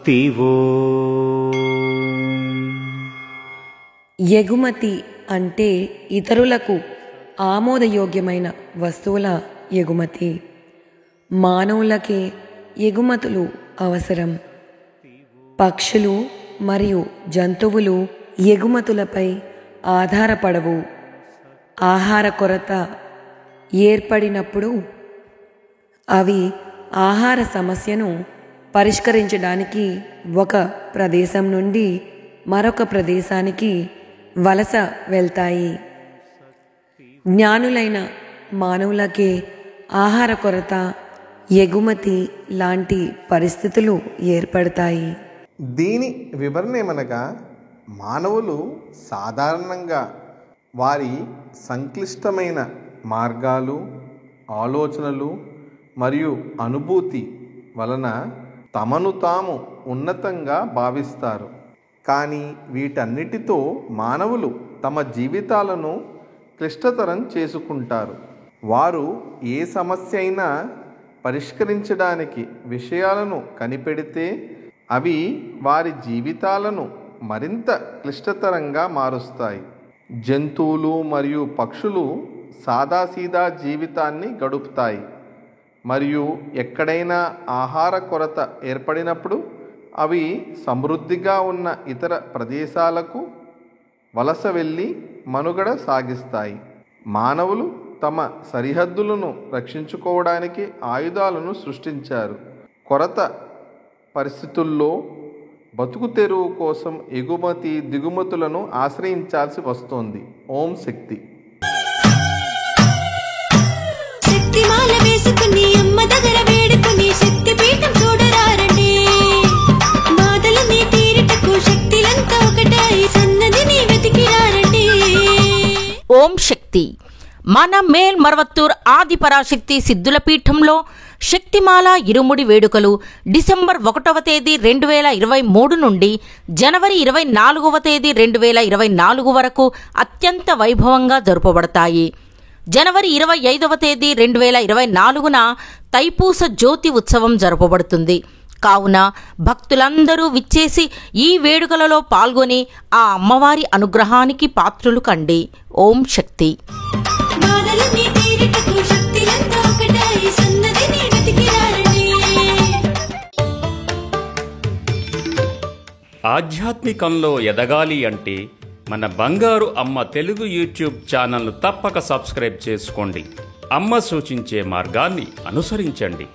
తివో. ఎగుమతి అంటే ఇతరులకు ఆమోదయోగ్యమైన వస్తువుల ఎగుమతి. మానవులకే ఎగుమతులు అవసరం. పక్షులు మరియు జంతువులు ఎగుమతులపై ఆధారపడవు. ఆహార కొరత ఏర్పడినప్పుడు అవి ఆహార సమస్యను పరిష్కరించడానికి ఒక ప్రదేశం నుండి మరొక ప్రదేశానికి వలస వెళ్తాయి. జ్ఞానులైన మానవులకే ఆహార కొరత, ఎగుమతి లాంటి పరిస్థితులు ఏర్పడతాయి. దీని వివరణ ఏమనగా, మానవులు సాధారణంగా వారి సంక్లిష్టమైన మార్గాలు, ఆలోచనలు మరియు అనుభూతి వలన తమను తాము ఉన్నతంగా భావిస్తారు. కానీ వీటన్నిటితో మానవులు తమ జీవితాలను క్లిష్టతరం చేసుకుంటారు. వారు ఏ సమస్య అయినా పరిష్కరించడానికి విషయాలను కనిపెడితే అవి వారి జీవితాలను మరింత క్లిష్టతరంగా మారుస్తాయి. జంతువులు మరియు పక్షులు సాదాసీదా జీవితాన్ని గడుపుతాయి మరియు ఎక్కడైనా ఆహార కొరత ఏర్పడినప్పుడు అవి సమృద్ధిగా ఉన్న ఇతర ప్రదేశాలకు వలస వెళ్ళి మనుగడ సాగిస్తాయి. మానవులు తమ సరిహద్దులను రక్షించుకోవడానికి ఆయుధాలను సృష్టించారు. కొరత పరిస్థితుల్లో బతుకు తెరువు కోసం ఎగుమతి దిగుమతులను ఆశ్రయించాల్సి వస్తోంది. ఓం శక్తి. శక్తిమాల వేసుకుని అమ్మ దగ్గర వేడుకుని శక్తి పీఠం చూడరారండి. బాధలని తీరుటకు శక్తిలంతా ఒకటై సన్నదిని వెతికిరారండి. ఓం శక్తి. మన మేల్మరవత్తూర్ ఆదిపరాశక్తి సిద్ధుల పీఠంలో శక్తిమాల ఇరుముడి వేడుకలు డిసెంబర్ 1వ తేదీ 2023 నుండి జనవరి 24వ తేదీ 2024 వరకు అత్యంత వైభవంగా జరుపబడతాయి. జనవరి 25వ తేదీ 2024న తైపూస జ్యోతి ఉత్సవం జరపబడుతుంది. కావున భక్తులందరూ విచ్చేసి ఈ వేడుకలలో పాల్గొని ఆ అమ్మవారి అనుగ్రహానికి పాత్రులు కండి. ఓం శక్తి. ఆధ్యాత్మికంలో ఎదగాలి అంటే మన బంగారు అమ్మ తెలుగు యూట్యూబ్ ఛానల్ను తప్పక సబ్స్క్రైబ్ చేసుకోండి. అమ్మ సూచించే మార్గాన్ని అనుసరించండి.